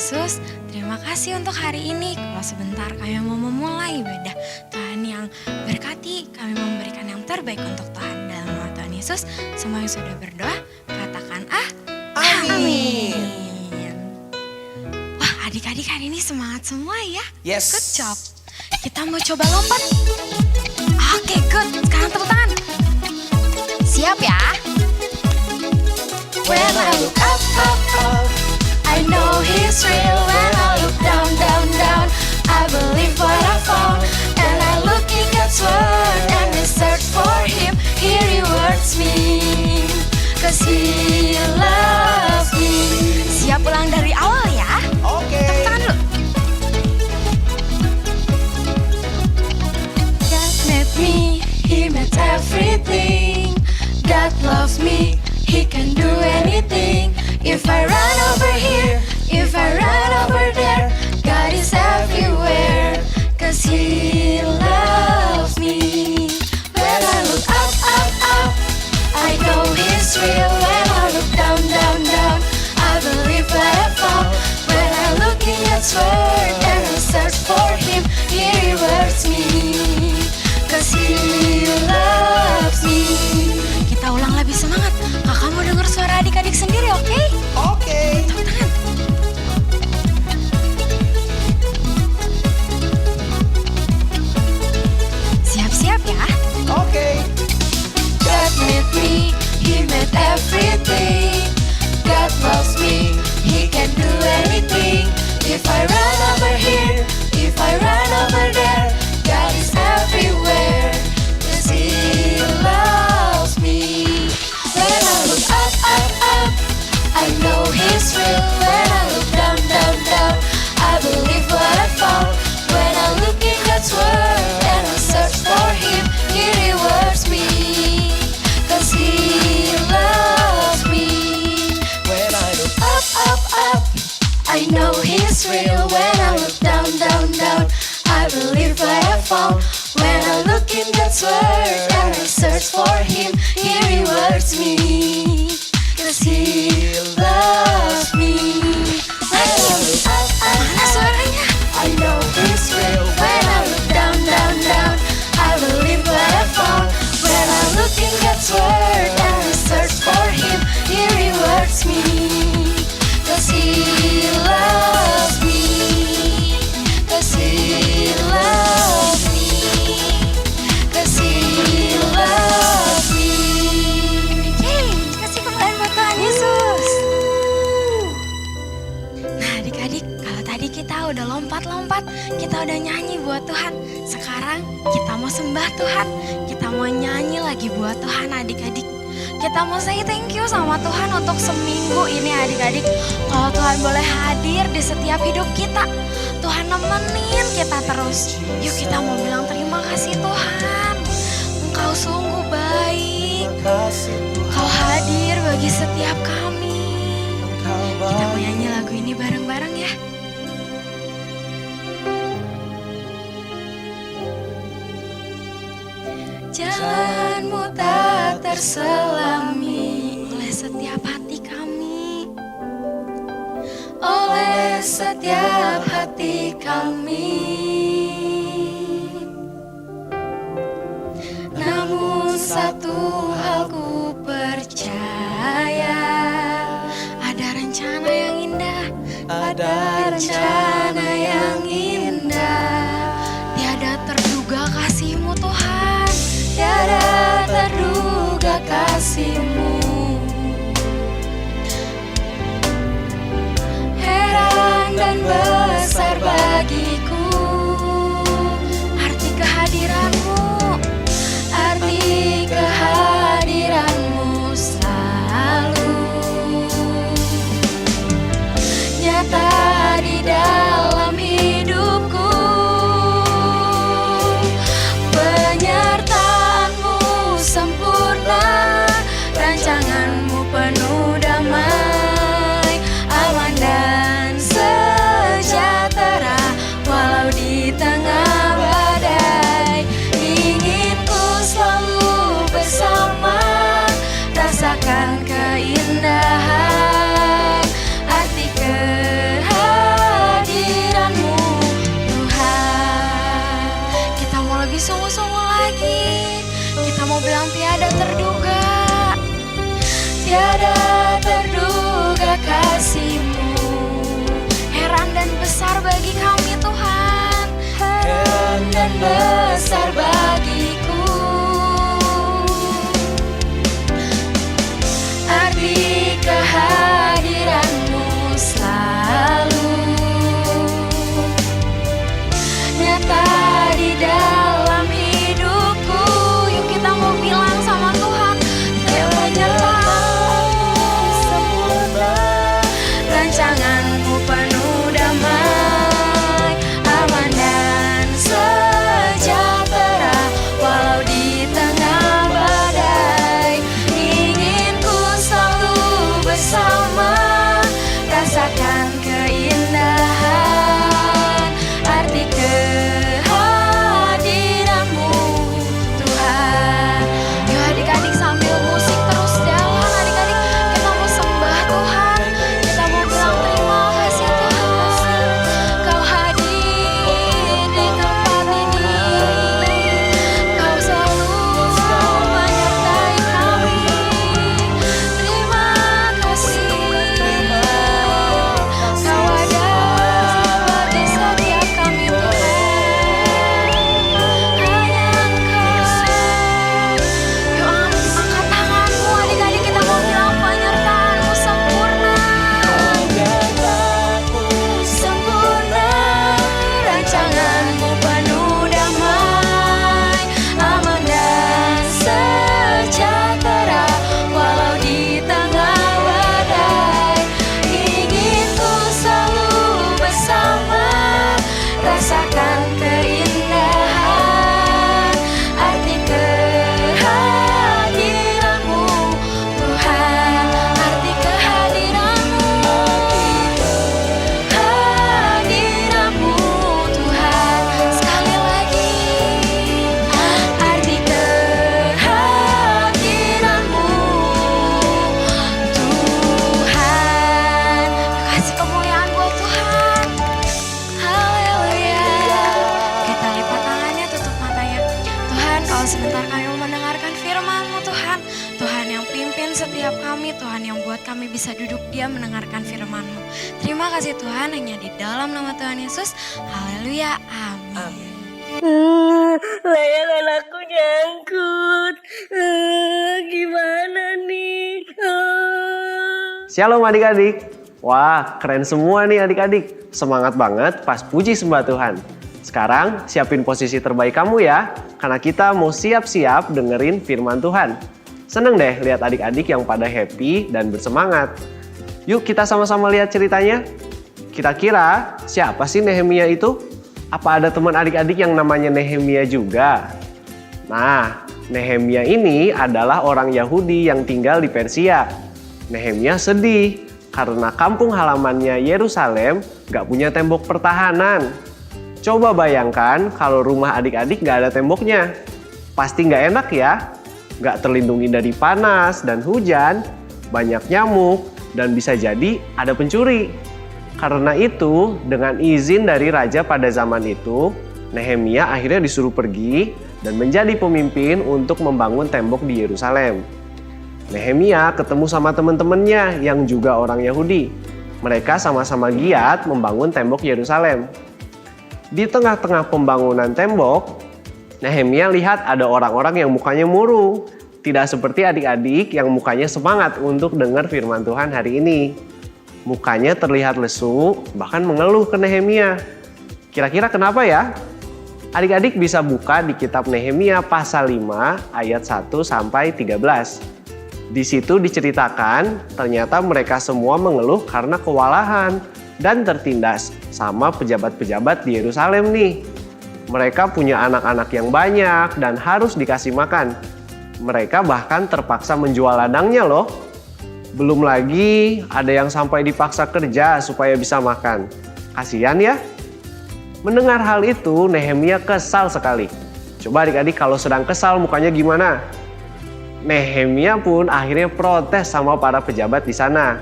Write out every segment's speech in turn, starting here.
Yesus, terima kasih untuk hari ini. Kalau sebentar kami mau memulai ibadah, Tuhan yang berkati, kami memberikan yang terbaik untuk Tuhan. Dalam nama Tuhan Yesus, semua yang sudah berdoa, katakan amin. Wah, adik-adik hari ini semangat semua ya. Yes. Good job. Kita mau coba lompat. Oke, good. Sekarang tepuk tangan. Siap ya? When I look up, up, up, I know He's real. When I look down, down, down, I believe what I found. And I look in God's word and I search for Him. He rewards me, 'cause He loves me. Siap ulang dari awal ya? Oke. Tepuk tangan dulu. God made me, He made everything. God loves me, He can do anything. If I run over here, if I run over there, God is everywhere, 'cause He loves me. When I look up, up, up, I know He's real. When I look down, down, down, I believe what I found. When I look in God's word and I search for Him, He rewards me, 'cause He loves me. Kita ulang lebih semangat. Kakak mau dengar suara adik-adik sendiri, oke? Oke. Tepuk tangan. Siap-siap ya. Oke. God made me, He made everything. God loves me, He can do anything. If I run over here, if I run over there, God is everywhere, 'cause He loves me. When I look up, up, up, I know He's real. When I look down, down, down, I believe what I found. When I look in God's word and I search for Him, He rewards me, 'cause He loves me. When I look Up, up, up, I know He's real. When I look down, down, down, I believe what I found. When I look in God's word and I search for Him, He rewards me, 'cause He loves me. When I look up, up, mana suaranya? I know He's real. When I look down, down, down, I believe what I found. When I look in God's word and I search for Him, He rewards me, 'cause He loves me, 'cause He loves me, 'cause He loves me. Yeay, kasih kemuliaan buat Tuhan Yesus. Nah adik-adik, kalau tadi kita udah lompat-lompat, kita udah nyanyi buat Tuhan. Sekarang kita mau sembah Tuhan, kita mau nyanyi lagi buat Tuhan adik-adik. Kita mau say thank you sama Tuhan untuk seminggu ini adik-adik. Kalau Tuhan boleh hadir di setiap hidup kita, Tuhan nemenin kita terus. Yuk kita mau bilang terima kasih Tuhan. Engkau sungguh baik, kasih Kau hadir bagi setiap kami. Engkau Kita mau baik. nyanyi lagu ini bareng-bareng ya. Jalanmu tak terselami oleh setiap hati kami, oleh setiap hati kami. Namun satu hal ku percaya, ada rencana yang indah, ada rencana yang indah. Tiada terduga kasih-Mu Tuhan, tiada terduga kasih-Mu. Heran dan besar bagiku arti kehadiran-Mu, arti kehadiran-Mu selalu nyata di dalam hidupku. Penyertaan-Mu sempurna, rancangan-Mu penuh damai, aman dan sejahtera walau di tengah badai. Ingin ku selalu bersama, rasakan keindahan arti kehadiran. kami bisa duduk diam mendengarkan firman-Mu. Terima kasih Tuhan, hanya di dalam nama Tuhan Yesus. Haleluya, amin. Layangan aku nyangkut. Gimana nih? Shalom adik-adik. Wah, keren semua nih adik-adik. Semangat banget pas puji sembah Tuhan. Sekarang siapin posisi terbaik kamu ya, karena kita mau siap-siap dengerin firman Tuhan. Seneng deh lihat adik-adik yang pada happy dan bersemangat. Yuk kita sama-sama lihat ceritanya. Kira-kira siapa sih Nehemia itu? Apa ada teman adik-adik yang namanya Nehemia juga? Nah, Nehemia ini adalah orang Yahudi yang tinggal di Persia. Nehemia sedih karena kampung halamannya Yerusalem gak punya tembok pertahanan. Coba bayangkan kalau rumah adik-adik gak ada temboknya. Pasti gak enak ya? Gak terlindungi dari panas dan hujan, banyak nyamuk, dan bisa jadi ada pencuri. Karena itu, dengan izin dari raja pada zaman itu, Nehemia akhirnya disuruh pergi dan menjadi pemimpin untuk membangun tembok di Yerusalem. Nehemia ketemu sama teman-temannya yang juga orang Yahudi. Mereka sama-sama giat membangun tembok Yerusalem. Di tengah-tengah pembangunan tembok, Nehemia lihat ada orang-orang yang mukanya murung. Tidak seperti adik-adik yang mukanya semangat untuk dengar firman Tuhan hari ini. Mukanya terlihat lesu, bahkan mengeluh ke Nehemia. Kira-kira kenapa ya? Adik-adik bisa buka di kitab Nehemia pasal 5 ayat 1 sampai 13. Di situ diceritakan ternyata mereka semua mengeluh karena kewalahan dan tertindas sama pejabat-pejabat di Yerusalem nih. Mereka punya anak-anak yang banyak dan harus dikasih makan. Mereka bahkan terpaksa menjual ladangnya loh. Belum lagi ada yang sampai dipaksa kerja supaya bisa makan. Kasihan ya. Mendengar hal itu Nehemia kesal sekali. Coba adik-adik kalau sedang kesal mukanya gimana? Nehemia pun akhirnya protes sama para pejabat di sana.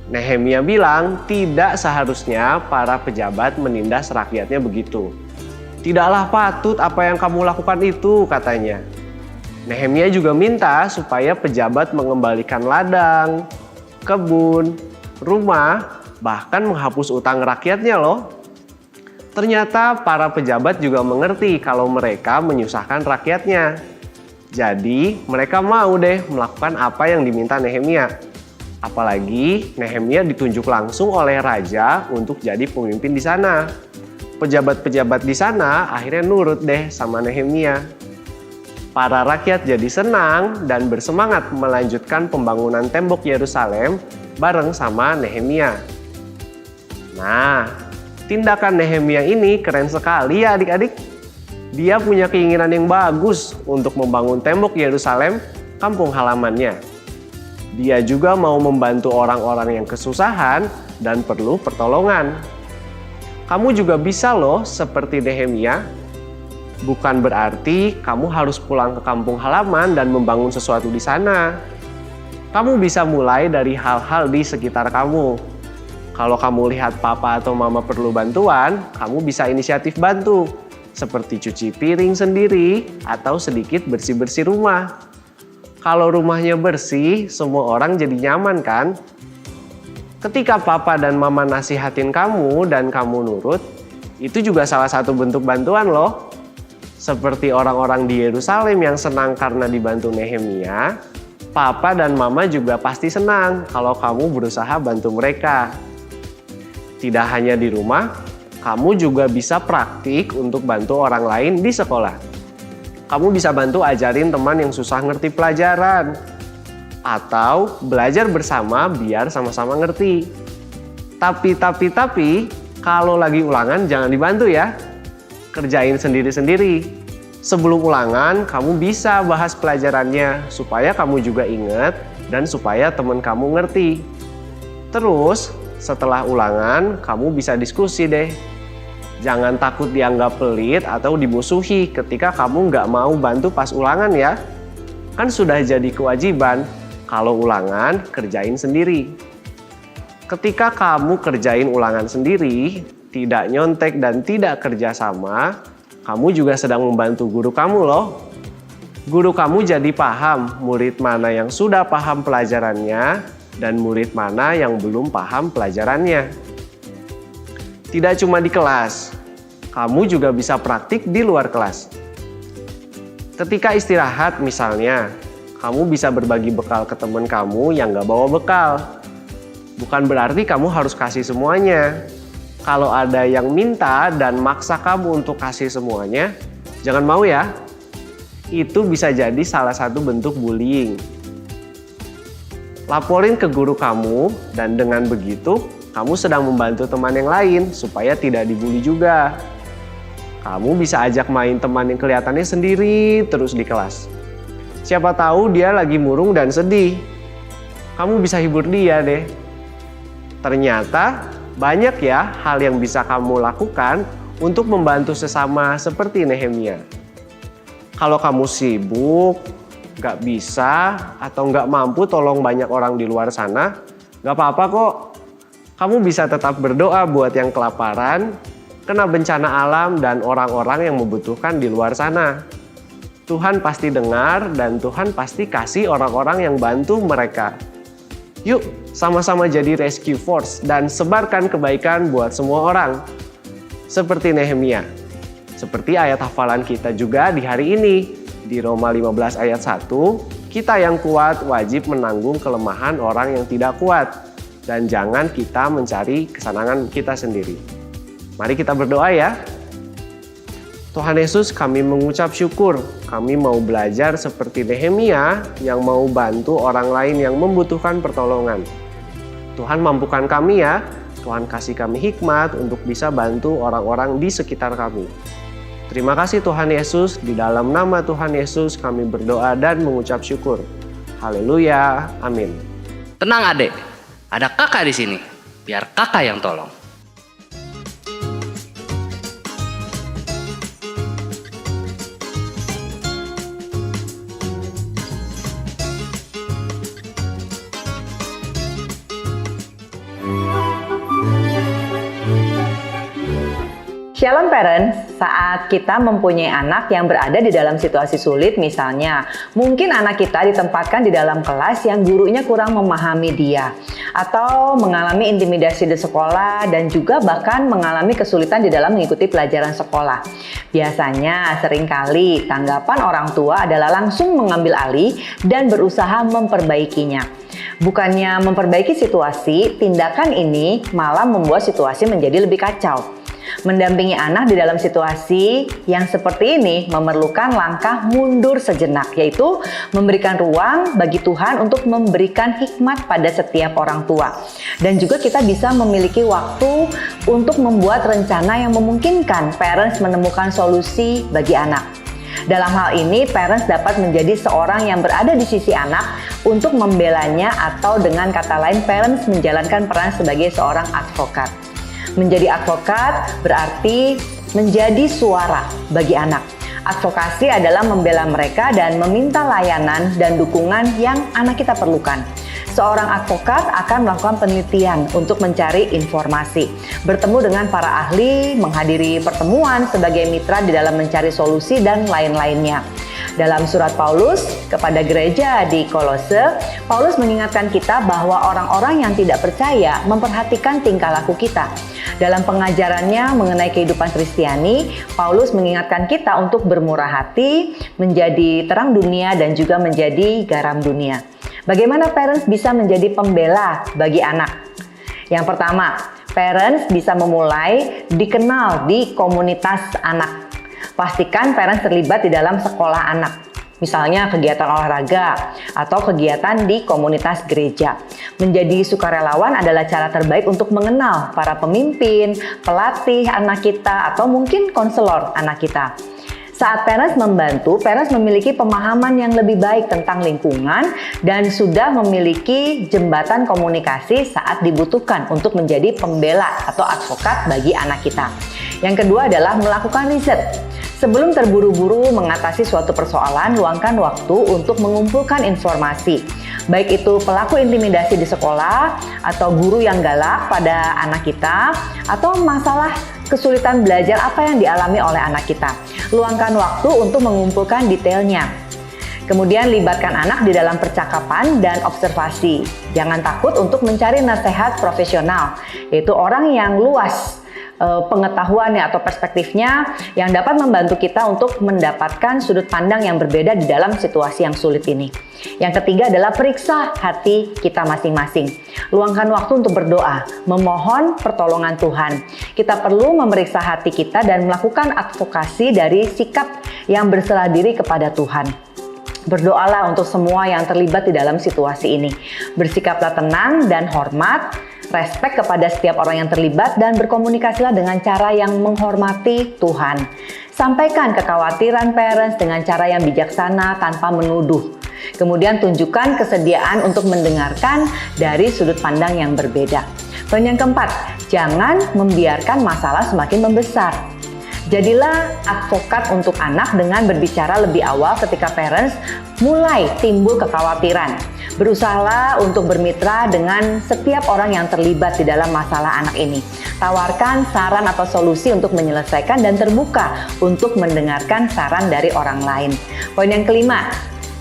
Nehemia bilang tidak seharusnya para pejabat menindas rakyatnya begitu. Tidaklah patut apa yang kamu lakukan itu, katanya. Nehemia juga minta supaya pejabat mengembalikan ladang, kebun, rumah, bahkan menghapus utang rakyatnya loh. Ternyata para pejabat juga mengerti kalau mereka menyusahkan rakyatnya. Jadi mereka mau deh melakukan apa yang diminta Nehemia. Apalagi Nehemia ditunjuk langsung oleh raja untuk jadi pemimpin di sana. Pejabat-pejabat di sana akhirnya nurut deh sama Nehemia. Para rakyat jadi senang dan bersemangat melanjutkan pembangunan tembok Yerusalem bareng sama Nehemia. Nah, tindakan Nehemia ini keren sekali ya adik-adik. Dia punya keinginan yang bagus untuk membangun tembok Yerusalem, kampung halamannya. Dia juga mau membantu orang-orang yang kesusahan dan perlu pertolongan. Kamu juga bisa loh seperti Nehemia. Bukan berarti kamu harus pulang ke kampung halaman dan membangun sesuatu di sana. Kamu bisa mulai dari hal-hal di sekitar kamu. Kalau kamu lihat papa atau mama perlu bantuan, kamu bisa inisiatif bantu. Seperti cuci piring sendiri atau sedikit bersih-bersih rumah. Kalau rumahnya bersih, semua orang jadi nyaman kan? Ketika papa dan mama nasihatin kamu dan kamu nurut, itu juga salah satu bentuk bantuan loh. Seperti orang-orang di Yerusalem yang senang karena dibantu Nehemia, papa dan mama juga pasti senang kalau kamu berusaha bantu mereka. Tidak hanya di rumah, kamu juga bisa praktik untuk bantu orang lain di sekolah. Kamu bisa bantu ajarin teman yang susah ngerti pelajaran. Atau belajar bersama biar sama-sama ngerti. Tapi, kalau lagi ulangan jangan dibantu ya. Kerjain sendiri-sendiri. Sebelum ulangan, kamu bisa bahas pelajarannya supaya kamu juga ingat dan supaya teman kamu ngerti. Terus, setelah ulangan, kamu bisa diskusi deh. Jangan takut dianggap pelit atau dimusuhi ketika kamu nggak mau bantu pas ulangan ya. Kan sudah jadi kewajiban, kalau ulangan kerjain sendiri. Ketika kamu kerjain ulangan sendiri, tidak nyontek dan tidak kerjasama, kamu juga sedang membantu guru kamu loh. Guru kamu jadi paham murid mana yang sudah paham pelajarannya dan murid mana yang belum paham pelajarannya. Tidak cuma di kelas, kamu juga bisa praktik di luar kelas. Ketika istirahat misalnya, kamu bisa berbagi bekal ke teman kamu yang gak bawa bekal. Bukan berarti kamu harus kasih semuanya. Kalau ada yang minta dan maksa kamu untuk kasih semuanya, jangan mau ya. Itu bisa jadi salah satu bentuk bullying. Laporin ke guru kamu dan dengan begitu kamu sedang membantu teman yang lain supaya tidak dibully juga. Kamu bisa ajak main teman yang kelihatannya sendiri terus di kelas. Siapa tahu dia lagi murung dan sedih. Kamu bisa hibur dia deh. Ternyata banyak ya hal yang bisa kamu lakukan untuk membantu sesama seperti Nehemia. Kalau kamu sibuk, gak bisa, atau gak mampu tolong banyak orang di luar sana, gak apa-apa kok. Kamu bisa tetap berdoa buat yang kelaparan, kena bencana alam, dan orang-orang yang membutuhkan di luar sana. Tuhan pasti dengar dan Tuhan pasti kasih orang-orang yang bantu mereka. Yuk, sama-sama jadi rescue force dan sebarkan kebaikan buat semua orang. Seperti Nehemia. Seperti ayat hafalan kita juga di hari ini. Di Roma 15 ayat 1, kita yang kuat wajib menanggung kelemahan orang yang tidak kuat. Dan jangan kita mencari kesenangan kita sendiri. Mari kita berdoa ya. Tuhan Yesus, kami mengucap syukur. Kami mau belajar seperti Nehemia yang mau bantu orang lain yang membutuhkan pertolongan. Tuhan mampukan kami ya. Tuhan kasih kami hikmat untuk bisa bantu orang-orang di sekitar kami. Terima kasih Tuhan Yesus. Di dalam nama Tuhan Yesus kami berdoa dan mengucap syukur. Haleluya. Amin. Tenang adek, ada kakak di sini. Biar kakak yang tolong. Shalom parents, saat kita mempunyai anak yang berada di dalam situasi sulit misalnya, mungkin anak kita ditempatkan di dalam kelas yang gurunya kurang memahami dia, atau mengalami intimidasi di sekolah dan juga bahkan mengalami kesulitan di dalam mengikuti pelajaran sekolah. Biasanya seringkali tanggapan orang tua adalah langsung mengambil alih dan berusaha memperbaikinya. Bukannya memperbaiki situasi, tindakan ini malah membuat situasi menjadi lebih kacau. Mendampingi anak di dalam situasi yang seperti ini memerlukan langkah mundur sejenak, yaitu memberikan ruang bagi Tuhan untuk memberikan hikmat pada setiap orang tua. Dan juga kita bisa memiliki waktu untuk membuat rencana yang memungkinkan parents menemukan solusi bagi anak. Dalam hal ini, parents dapat menjadi seorang yang berada di sisi anak untuk membelanya, atau dengan kata lain, parents menjalankan peran sebagai seorang advokat. Menjadi advokat berarti menjadi suara bagi anak. Advokasi adalah membela mereka dan meminta layanan dan dukungan yang anak kita perlukan. Seorang advokat akan melakukan penelitian untuk mencari informasi, bertemu dengan para ahli, menghadiri pertemuan sebagai mitra di dalam mencari solusi dan lain-lainnya. Dalam surat Paulus kepada gereja di Kolose, Paulus mengingatkan kita bahwa orang-orang yang tidak percaya memperhatikan tingkah laku kita. Dalam pengajarannya mengenai kehidupan Kristiani, Paulus mengingatkan kita untuk bermurah hati, menjadi terang dunia dan juga menjadi garam dunia. Bagaimana parents bisa menjadi pembela bagi anak? Yang pertama, parents bisa memulai dikenal di komunitas anak. Pastikan parents terlibat di dalam sekolah anak. Misalnya kegiatan olahraga atau kegiatan di komunitas gereja. Menjadi sukarelawan adalah cara terbaik untuk mengenal para pemimpin, pelatih anak kita, atau mungkin konselor anak kita. Saat parents membantu, parents memiliki pemahaman yang lebih baik tentang lingkungan dan sudah memiliki jembatan komunikasi saat dibutuhkan untuk menjadi pembela atau advokat bagi anak kita. Yang kedua adalah melakukan riset. Sebelum terburu-buru mengatasi suatu persoalan, luangkan waktu untuk mengumpulkan informasi. Baik itu pelaku intimidasi di sekolah, atau guru yang galak pada anak kita, atau masalah kesulitan belajar apa yang dialami oleh anak kita. Luangkan waktu untuk mengumpulkan detailnya. Kemudian libatkan anak di dalam percakapan dan observasi. Jangan takut untuk mencari nasihat profesional, yaitu orang yang luas pengetahuannya atau perspektifnya yang dapat membantu kita untuk mendapatkan sudut pandang yang berbeda di dalam situasi yang sulit ini. Yang ketiga adalah periksa hati kita masing-masing. Luangkan waktu untuk berdoa, memohon pertolongan Tuhan. Kita perlu memeriksa hati kita dan melakukan advokasi dari sikap yang berserah diri kepada Tuhan. Berdoalah untuk semua yang terlibat di dalam situasi ini. Bersikaplah tenang dan hormat, respek kepada setiap orang yang terlibat, dan berkomunikasilah dengan cara yang menghormati Tuhan. Sampaikan kekhawatiran parents dengan cara yang bijaksana tanpa menuduh. Kemudian tunjukkan kesediaan untuk mendengarkan dari sudut pandang yang berbeda. Poin yang keempat, jangan membiarkan masalah semakin membesar. Jadilah advokat untuk anak dengan berbicara lebih awal ketika parents mulai timbul kekhawatiran. Berusahalah untuk bermitra dengan setiap orang yang terlibat di dalam masalah anak ini. Tawarkan saran atau solusi untuk menyelesaikan dan terbuka untuk mendengarkan saran dari orang lain. Poin yang kelima,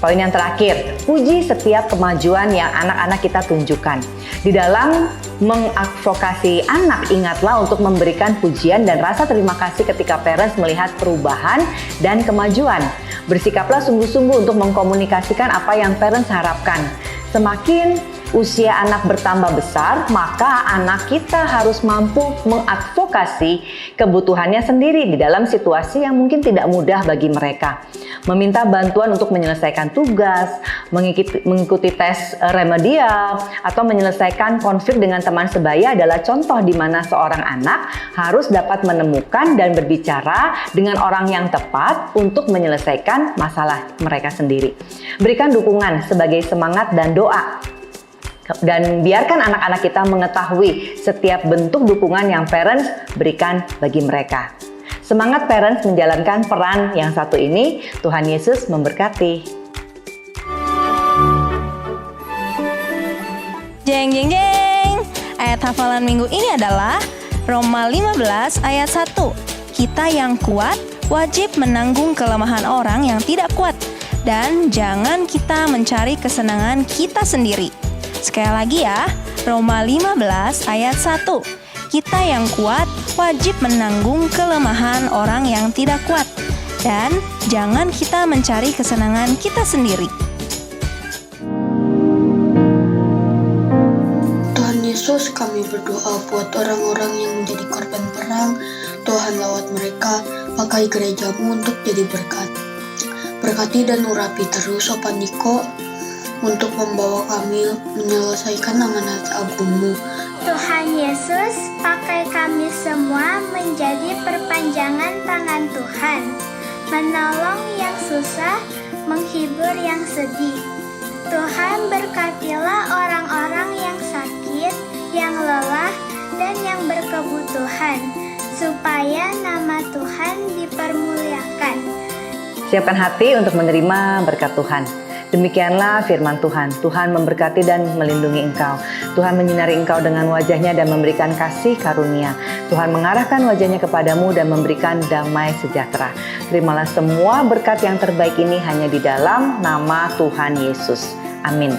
poin yang terakhir, puji setiap kemajuan yang anak-anak kita tunjukkan. Di dalam mengadvokasi anak, ingatlah untuk memberikan pujian dan rasa terima kasih ketika parents melihat perubahan dan kemajuan. Bersikaplah sungguh-sungguh untuk mengkomunikasikan apa yang parents harapkan. Semakin usia anak bertambah besar, maka anak kita harus mampu mengadvokasi kebutuhannya sendiri di dalam situasi yang mungkin tidak mudah bagi mereka. Meminta bantuan untuk menyelesaikan tugas, mengikuti tes remedial, atau menyelesaikan konflik dengan teman sebaya adalah contoh di mana seorang anak harus dapat menemukan dan berbicara dengan orang yang tepat untuk menyelesaikan masalah mereka sendiri. Berikan dukungan sebagai semangat dan doa. Dan biarkan anak-anak kita mengetahui setiap bentuk dukungan yang parents berikan bagi mereka. Semangat parents menjalankan peran yang satu ini. Tuhan Yesus memberkati. Jeng jeng jeng. Ayat hafalan minggu ini adalah Roma 15 ayat 1. Kita yang kuat wajib menanggung kelemahan orang yang tidak kuat, dan jangan kita mencari kesenangan kita sendiri. Sekali lagi ya, Roma 15 ayat 1. Kita yang kuat wajib menanggung kelemahan orang yang tidak kuat, dan jangan kita mencari kesenangan kita sendiri. Tuhan Yesus, kami berdoa buat orang-orang yang menjadi korban perang. Tuhan lawat mereka, pakai gerejamu untuk jadi berkat. Berkati dan urapi terus Sopan Niko untuk membawa kami menyelesaikan amanat agungmu. Tuhan Yesus, pakai kami semua menjadi perpanjangan tangan Tuhan, menolong yang susah, menghibur yang sedih. Tuhan, berkatilah orang-orang yang sakit, yang lelah, dan yang berkebutuhan, supaya nama Tuhan dipermuliakan. Siapkan hati untuk menerima berkat Tuhan. Demikianlah firman Tuhan. Tuhan memberkati dan melindungi engkau. Tuhan menyinari engkau dengan wajahnya dan memberikan kasih karunia. Tuhan mengarahkan wajahnya kepadamu dan memberikan damai sejahtera. Terimalah semua berkat yang terbaik ini hanya di dalam nama Tuhan Yesus. Amin.